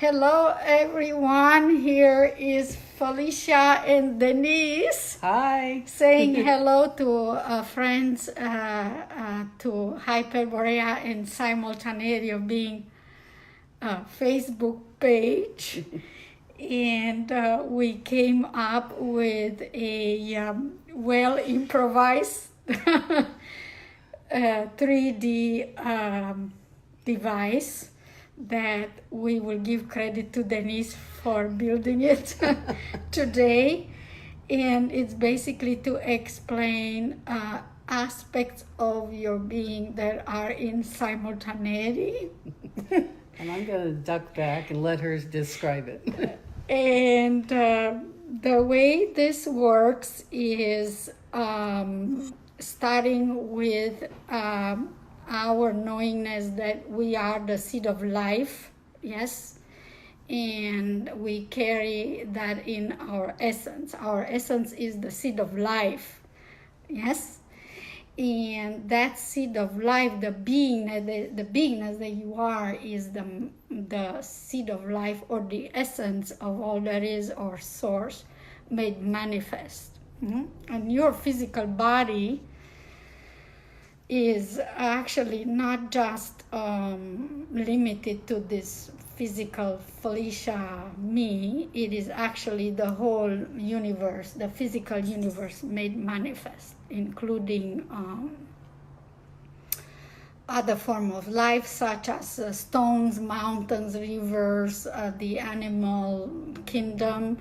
Hello, everyone. Here is Felicia and Denise. Hi. Saying hello to friends to Hyperborea and Simultaneity of being a Facebook page. And we came up with a well-improvised 3D device that we will give credit to Denise for building it today. And it's basically to explain aspects of your being that are in simultaneity. And I'm going to duck back and let her describe it. And the way this works is starting with our knowingness that we are the seed of life, yes, and we carry that in our essence. Our essence is the seed of life, yes, and that seed of life, the beingness that you are, is the seed of life, or the essence of all that is, or source made manifest. And your physical body is actually not just limited to this physical Felicia me. It is actually the whole universe, the physical universe made manifest, including other form of life such as stones, mountains, rivers, the animal kingdom,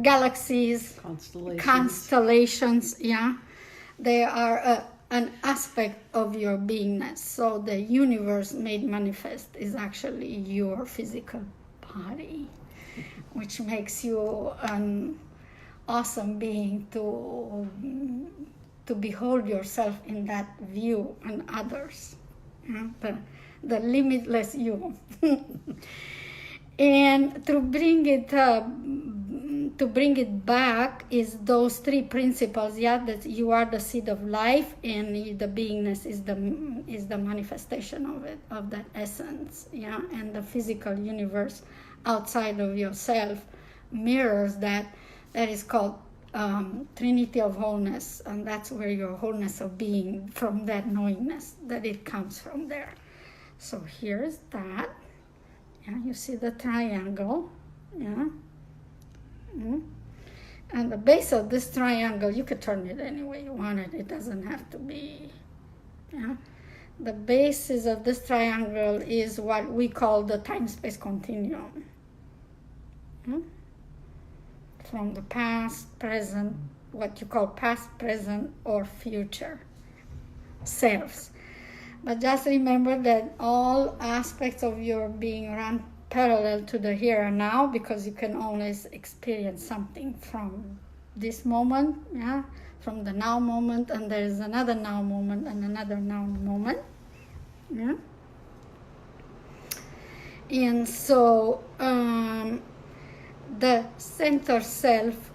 galaxies, constellations, yeah. They are an aspect of your beingness. So the universe made manifest is actually your physical body, which makes you an awesome being to behold yourself in that view, and others, the limitless you. And to bring it back is those three principles, yeah, that you are the seed of life, and the beingness is the manifestation of it, of that essence, yeah, and the physical universe outside of yourself mirrors that. That is called Trinity of Wholeness, and that's where your wholeness of being, from that knowingness, that it comes from there. So here's that. Yeah, you see the triangle, yeah. And the base of this triangle, you could turn it any way you want it. It doesn't have to be, yeah. The basis of this triangle is what we call the time-space continuum. From the past, present, what you call past, present, or future selves. But just remember that all aspects of your being run parallel to the here and now, because you can always experience something from this moment, yeah, from the now moment, and there is another now moment and another now moment, yeah. And so the center self,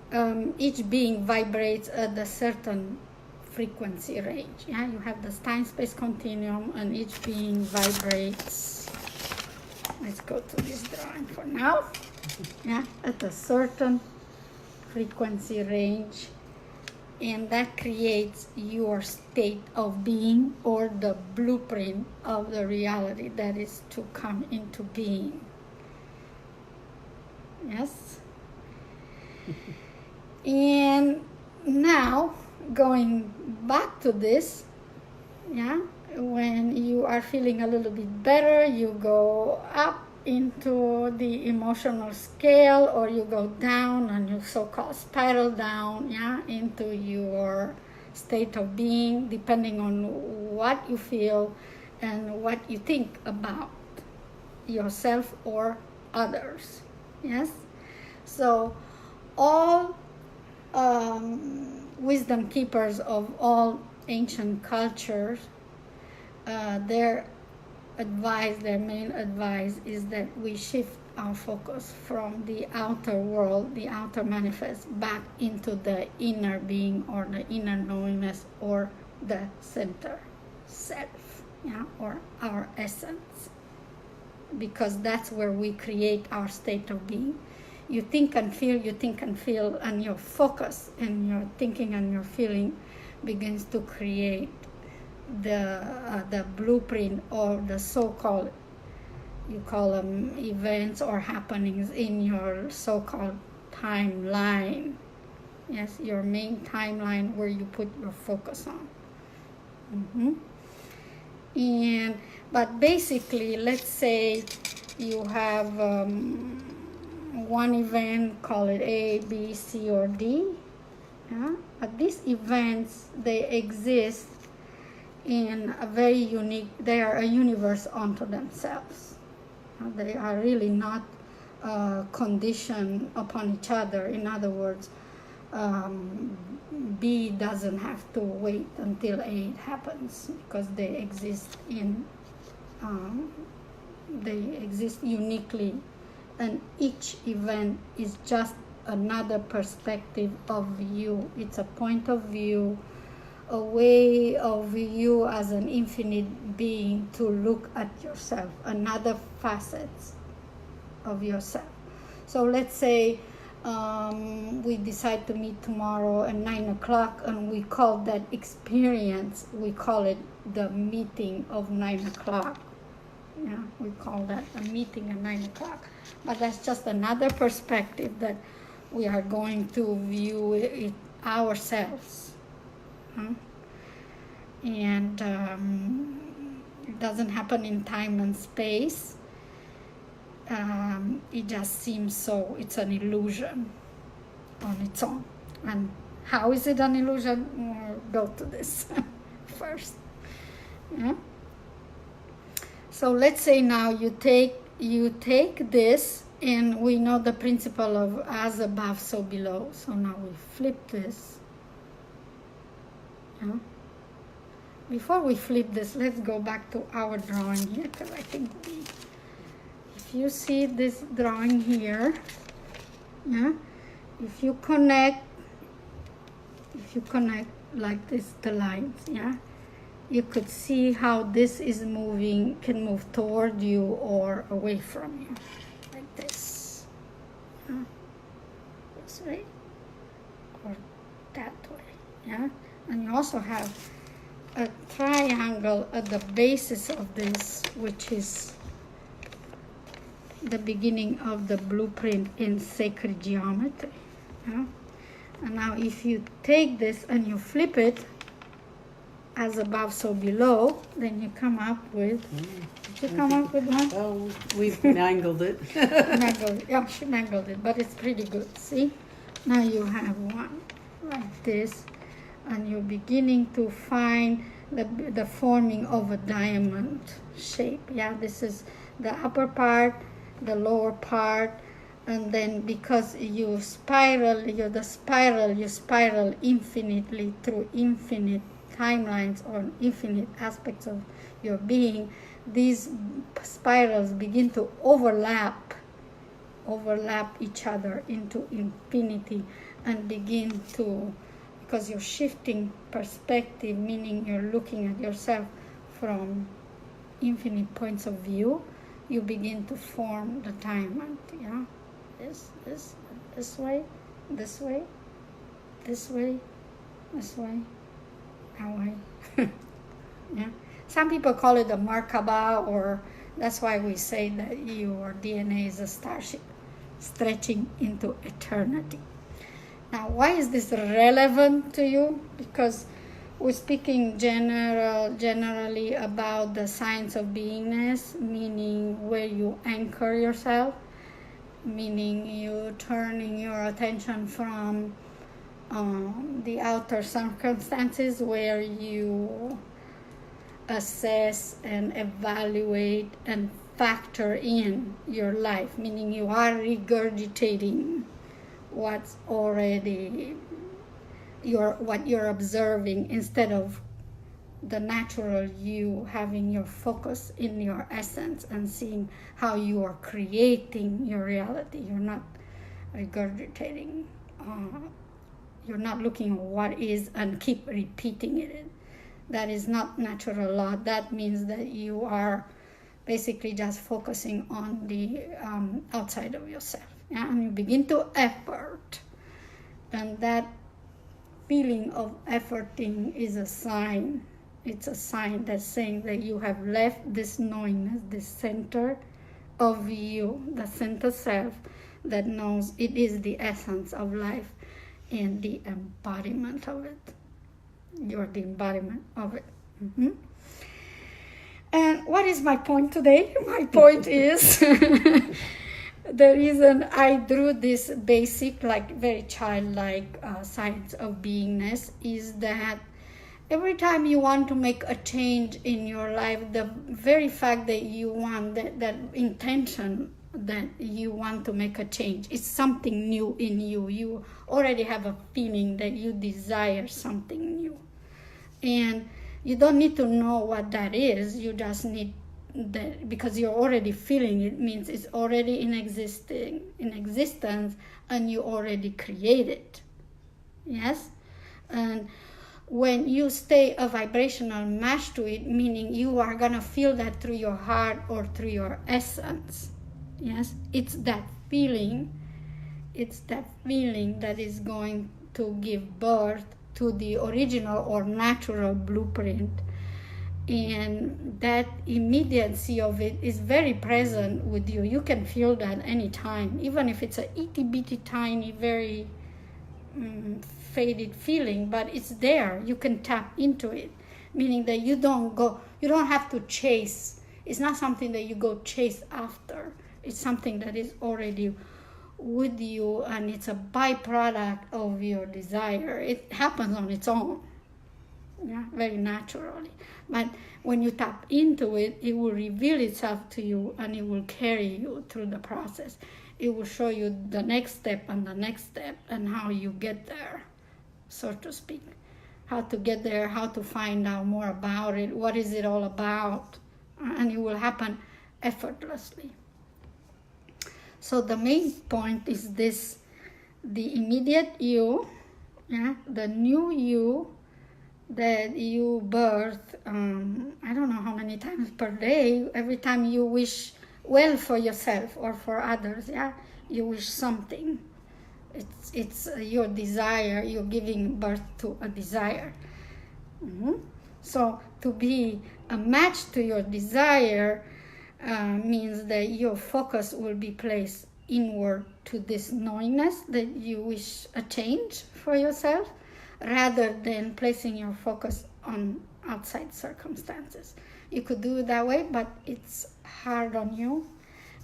each being vibrates at a certain frequency range. Yeah, you have the time-space continuum, and each being vibrates. Let's go to this drawing for now. Yeah, at a certain frequency range, and that creates your state of being, or the blueprint of the reality that is to come into being. Yes. And now, going back to this, yeah, when you are feeling a little bit better, you go up into the emotional scale, or you go down, and you so-called spiral down, yeah, into your state of being, depending on what you feel and what you think about yourself or others. Yes, so all wisdom keepers of all ancient cultures, their main advice is that we shift our focus from the outer world, the outer manifest, back into the inner being, or the inner knowingness, or the center self. yeah, or our essence, because that's where we create our state of being. You think and feel, and your focus and your thinking and your feeling begins to create the blueprint, or the so-called, you call them events or happenings in your so-called timeline. Yes, your main timeline where you put your focus on. But basically, let's say you have one event, call it A, B, C, or D. Yeah? But these events, they exist in a very unique, they are a universe unto themselves. They are really not conditioned upon each other. In other words, B doesn't have to wait until A happens, because they exist uniquely, and each event is just another perspective of you. It's a point of view, a way of you as an infinite being to look at yourself, another facets of yourself. So let's say we decide to meet tomorrow at 9 o'clock, and we call that experience, we call it the meeting of 9 o'clock. Yeah, we call that a meeting at 9 o'clock. But that's just another perspective that we are going to view it ourselves. And it doesn't happen in time and space. It just seems so. It's an illusion on its own. And how is it an illusion? We'll go to this first. Yeah? So let's say now you take this, and we know the principle of as above, so below. So now we flip this. Yeah? Before we flip this, let's go back to our drawing here, because I think if you see this drawing here, yeah, if you connect like this, the lines, yeah, you could see how this is moving, can move toward you or away from you, like this, yeah, this way or that way, yeah. And you also have a triangle at the basis of this, which is the beginning of the blueprint in sacred geometry. Yeah? And now if you take this and you flip it, as above, so below, then you come up with, did you come up with one? Oh, we've mangled it. Mangled it. Yeah, she mangled it, but it's pretty good. See? Now you have one like this, and you're beginning to find the forming of a diamond shape. Yeah, this is the upper part, the lower part, and then because you spiral infinitely through infinite timelines or infinite aspects of your being, these spirals begin to overlap each other into infinity, and begin to, because you're shifting perspective, meaning you're looking at yourself from infinite points of view, you begin to form the diamond. Yeah, this way, this way, this way, this way, that way. Yeah, some people call it a Merkaba, or that's why we say that your DNA is a starship stretching into eternity. Now, why is this relevant to you? Because we're speaking generally about the science of beingness, meaning where you anchor yourself, meaning you turning your attention from the outer circumstances where you assess and evaluate and factor in your life, meaning you are regurgitating what's already what you're observing, instead of the natural you having your focus in your essence and seeing how you are creating your reality. You're not regurgitating, you're not looking at what is and keep repeating it. That is not natural law. That means that you are basically just focusing on the outside of yourself. Yeah? And you begin to effort. And that feeling of efforting is a sign. It's a sign that's saying that you have left this knowingness, this center of you, the center self that knows it is the essence of life and the embodiment of it. You're the embodiment of it. Mm-hmm. And what is my point today? My point is the reason I drew this basic, like very childlike science of beingness is that every time you want to make a change in your life, the very fact that you want that intention that you want to make a change, it's something new in you. You already have a feeling that you desire something new. And you don't need to know what that is. You just need that, because you're already feeling it, means it's already in existence, and you already create it. Yes? And when you stay a vibrational match to it, meaning you are going to feel that through your heart or through your essence. Yes? It's that feeling that is going to give birth to the original or natural blueprint. And that immediacy of it is very present with you. You can feel that anytime, even if it's a itty-bitty tiny, very faded feeling, but it's there. You can tap into it, meaning that you don't have to chase. It's not something that you go chase after. It's something that is already with you, and it's a byproduct of your desire. It happens on its own, yeah, very naturally. But when you tap into it, it will reveal itself to you, and it will carry you through the process. It will show you the next step and the next step, and how you get there, so to speak. How to get there, how to find out more about it, what is it all about, and it will happen effortlessly. So the main point is this: the immediate you, yeah, the new you that you birth, I don't know how many times per day, every time you wish well for yourself or for others, yeah, you wish something. It's your desire, you're giving birth to a desire. Mm-hmm. So to be a match to your desire means that your focus will be placed inward to this knowingness that you wish a change for yourself, rather than placing your focus on outside circumstances. You could do it that way, but it's hard on you,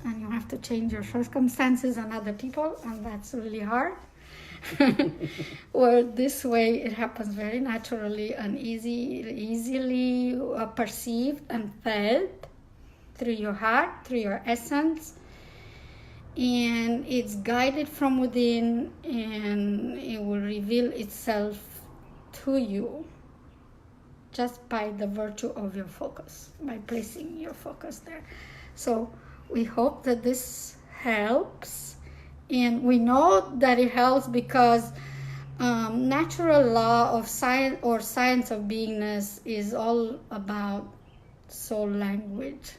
and you have to change your circumstances and other people, and that's really hard. Well, this way it happens very naturally and easily perceived and felt through your heart, through your essence, and it's guided from within, and it will reveal itself to you just by the virtue of your focus, by placing your focus there. So we hope that this helps, and we know that it helps because natural law of science or science of beingness is all about soul language.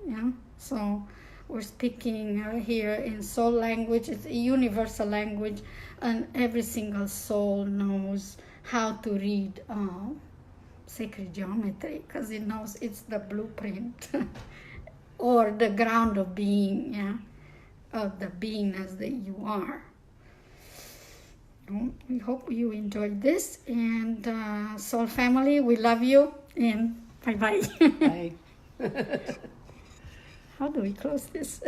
Yeah, so we're speaking here in soul language. It's a universal language, and every single soul knows how to read sacred geometry, because it knows it's the blueprint or the ground of being, yeah, of the beingness that you are. We hope you enjoyed this, and soul family, we love you, and bye-bye. Bye. How do we close this?